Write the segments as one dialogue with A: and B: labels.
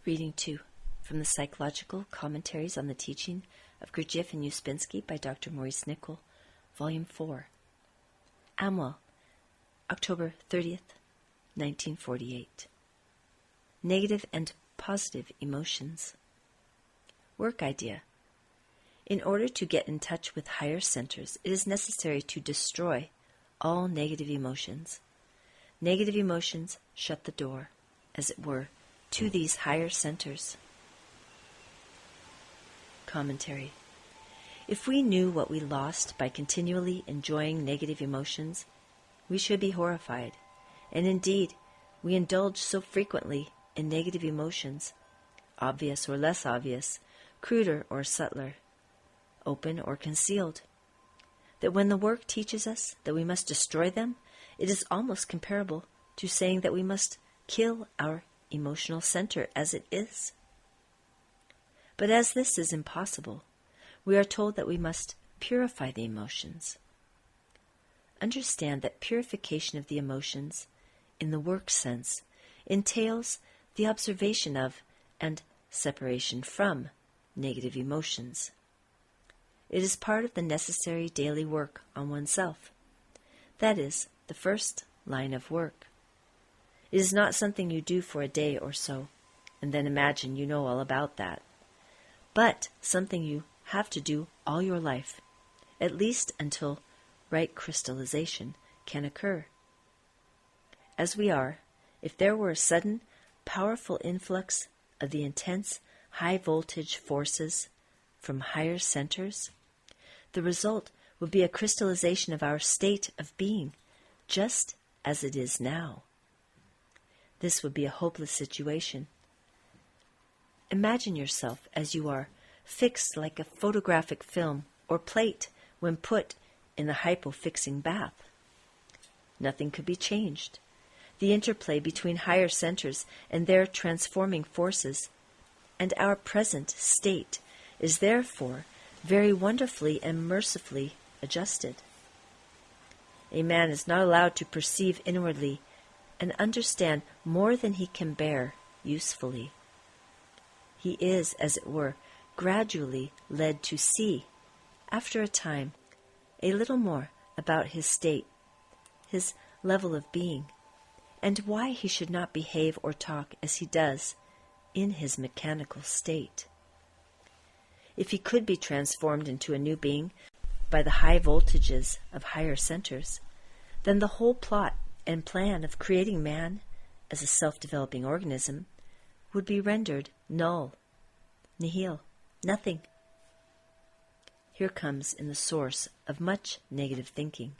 A: Reading 2 from the Psychological Commentaries on the Teaching of Gurdjieff and Ouspensky by Dr. Maurice Nicoll, Volume 4. Amwell, October 30th, 1948. Negative and positive emotions. Work idea. In order to get in touch with higher centers, it is necessary to destroy all negative emotions. Negative emotions shut the door, as it were, to these higher centers. Commentary. If we knew what we lost by continually enjoying negative emotions, we should be horrified. And indeed, we indulge so frequently in negative emotions, obvious or less obvious, cruder or subtler, open or concealed, that when the work teaches us that we must destroy them, it is almost comparable to saying that we must kill our emotional center as it is. But as this is impossible, we are told that we must purify the emotions. Understand that purification of the emotions, in the work sense, entails the observation of and separation from negative emotions. It is part of the necessary daily work on oneself. That is the first line of work. It is not something you do for a day or so, and then imagine you know all about that, but something you have to do all your life, at least until right crystallization can occur. As we are, if there were a sudden, powerful influx of the intense, high-voltage forces from higher centers, the result would be a crystallization of our state of being, just as it is now. This would be a hopeless situation. Imagine yourself as you are, fixed like a photographic film or plate when put in the hypofixing bath. Nothing could be changed. The interplay between higher centers and their transforming forces and our present state is therefore very wonderfully and mercifully adjusted. A man is not allowed to perceive inwardly and understand more than he can bear usefully. He is, as it were, gradually led to see, after a time, a little more about his state, his level of being, and why he should not behave or talk as he does in his mechanical state. If he could be transformed into a new being by the high voltages of higher centers, then the whole plot and plan of creating man as a self-developing organism would be rendered null, nihil, nothing. Here comes in the source of much negative thinking.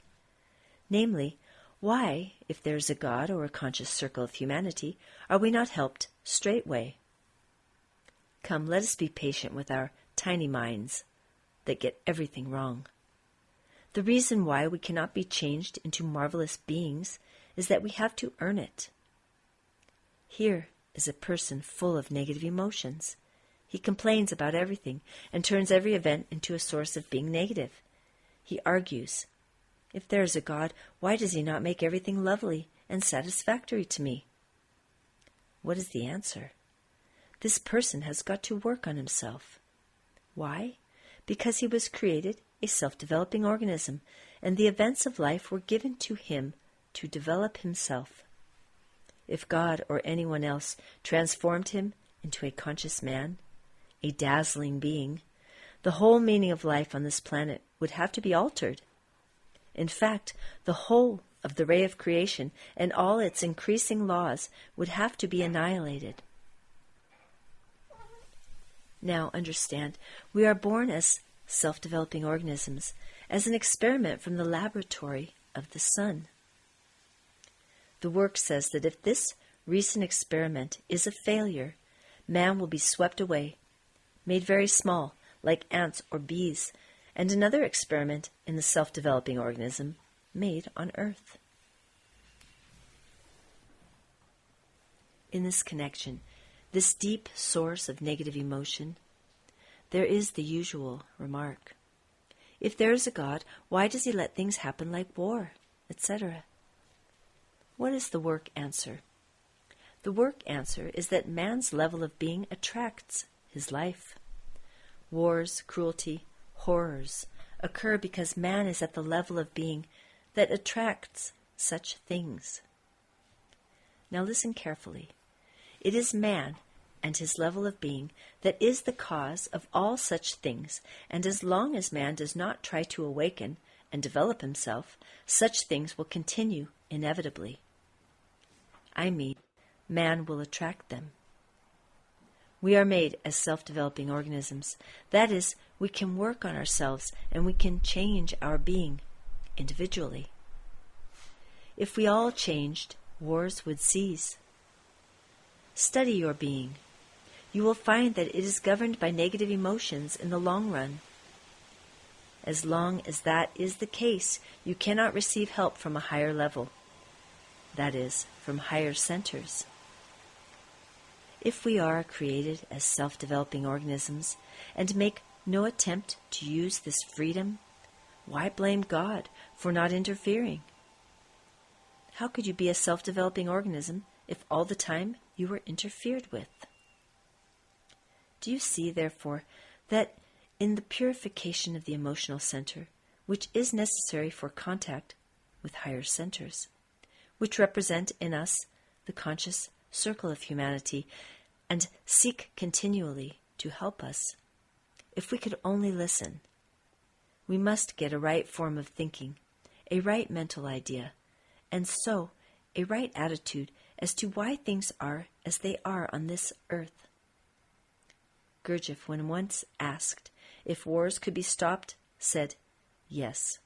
A: Namely, why, if there is a God or a conscious circle of humanity, are we not helped straightway? Come, let us be patient with our tiny minds that get everything wrong. The reason why we cannot be changed into marvelous beings is that we have to earn it. Here is a person full of negative emotions. He complains about everything and turns every event into a source of being negative. He argues, if there is a God, why does he not make everything lovely and satisfactory to me? What is the answer? This person has got to work on himself. Why? Because he was created a self-developing organism, and the events of life were given to him to develop himself. If God or anyone else transformed him into a conscious man, a dazzling being, the whole meaning of life on this planet would have to be altered. In fact, the whole of the ray of creation and all its increasing laws would have to be annihilated. Now understand, we are born as self-developing organisms, as an experiment from the laboratory of the sun. The work says that if this recent experiment is a failure, man will be swept away, made very small, like ants or bees, and another experiment in the self-developing organism made on Earth. In this connection, this deep source of negative emotion, there is the usual remark. If there is a God, why does he let things happen like war, etc.? What is the work answer? The work answer is that man's level of being attracts his life. Wars, cruelty, horrors occur because man is at the level of being that attracts such things. Now listen carefully. It is man and his level of being that is the cause of all such things, and as long as man does not try to awaken and develop himself, such things will continue inevitably. I mean, man will attract them. We are made as self-developing organisms. That is, we can work on ourselves and we can change our being individually. If we all changed, wars would cease. Study your being. You will find that it is governed by negative emotions in the long run. As long as that is the case, you cannot receive help from a higher level. That is, from higher centers. If we are created as self-developing organisms and make no attempt to use this freedom, why blame God for not interfering? How could you be a self-developing organism if all the time you were interfered with? Do you see, therefore, that in the purification of the emotional center, which is necessary for contact with higher centers, which represent in us the conscious circle of humanity and seek continually to help us, if we could only listen, we must get a right form of thinking, a right mental idea, and so a right attitude as to why things are as they are on this earth. Gurdjieff, when once asked if wars could be stopped, said, "Yes,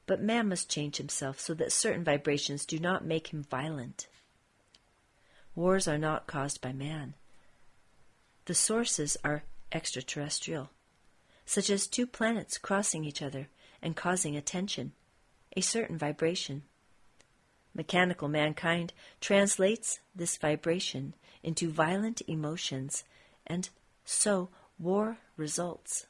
A: but man must change himself so that certain vibrations do not make him violent." Wars are not caused by man. The sources are extraterrestrial, such as two planets crossing each other and causing a tension, a certain vibration. Mechanical mankind translates this vibration into violent emotions, and so war results.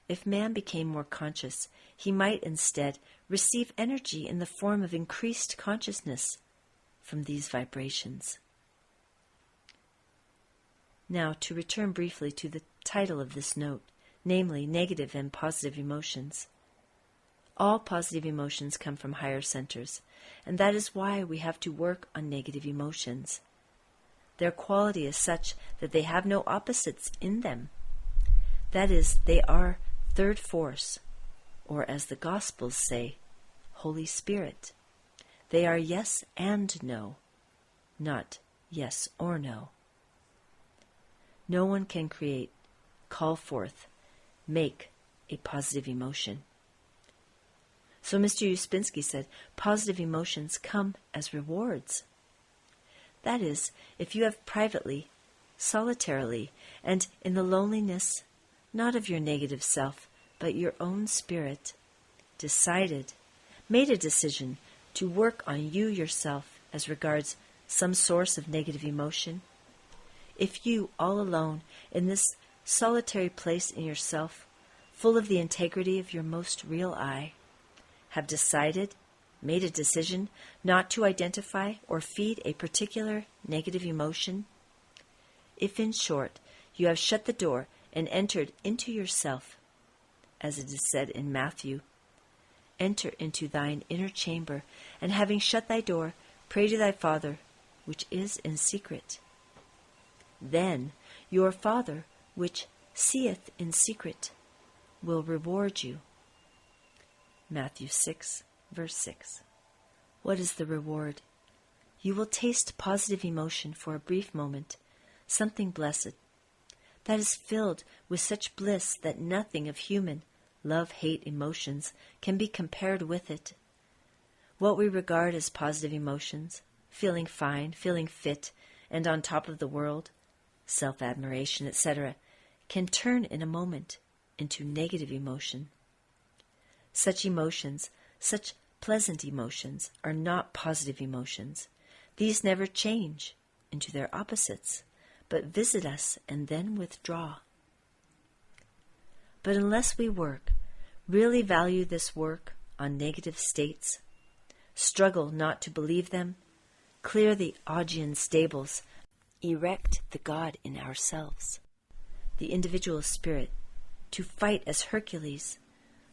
A: If man became more conscious, he might instead receive energy in the form of increased consciousness from these vibrations. Now, to return briefly to the title of this note, namely negative and positive emotions. All positive emotions come from higher centers, and that is why we have to work on negative emotions. Their quality is such that they have no opposites in them. That is, they are third force, or as the Gospels say, Holy Spirit. They are yes and no, not yes or no. No one can create, call forth, make a positive emotion. So Mr. Ouspensky said, positive emotions come as rewards. That is, if you have privately, solitarily, and in the loneliness, not of your negative self, but your own spirit, decided, made a decision to work on you yourself as regards some source of negative emotion, if you, all alone, in this solitary place in yourself, full of the integrity of your most real I, have decided, made a decision not to identify or feed a particular negative emotion, if in short you have shut the door and entered into yourself, as it is said in Matthew, enter into thine inner chamber, and having shut thy door, pray to thy Father, which is in secret. Then your Father, which seeth in secret, will reward you. Matthew 6, verse 6. What is the reward? You will taste positive emotion for a brief moment, something blessed, that is filled with such bliss that nothing of human love-hate emotions can be compared with it. What we regard as positive emotions, feeling fine, feeling fit, and on top of the world, self-admiration, etc., can turn in a moment into negative emotion. Such emotions, such pleasant emotions, are not positive emotions. These never change into their opposites, but visit us and then withdraw. But unless we work, really value this work on negative states, struggle not to believe them, clear the Augean stables, erect the God in ourselves, the individual spirit, to fight as Hercules,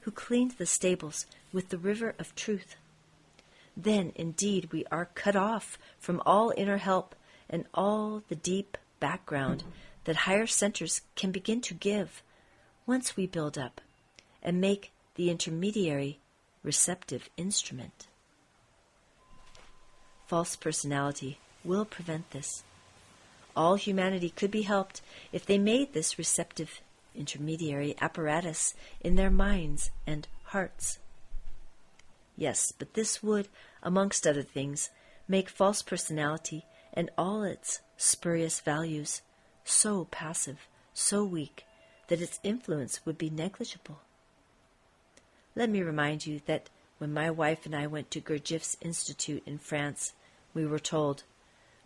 A: who cleaned the stables with the river of truth. Then indeed we are cut off from all inner help and all the deep background that higher centers can begin to give once we build up and make the intermediary receptive instrument. False personality will prevent this. All humanity could be helped if they made this receptive intermediary apparatus in their minds and hearts. Yes, but this would, amongst other things, make false personality and all its spurious values so passive, so weak, that its influence would be negligible. Let me remind you that when my wife and I went to Gurdjieff's Institute in France, we were told,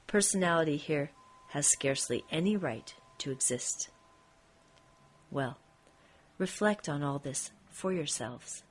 A: personality here has scarcely any right to exist. Well, reflect on all this for yourselves.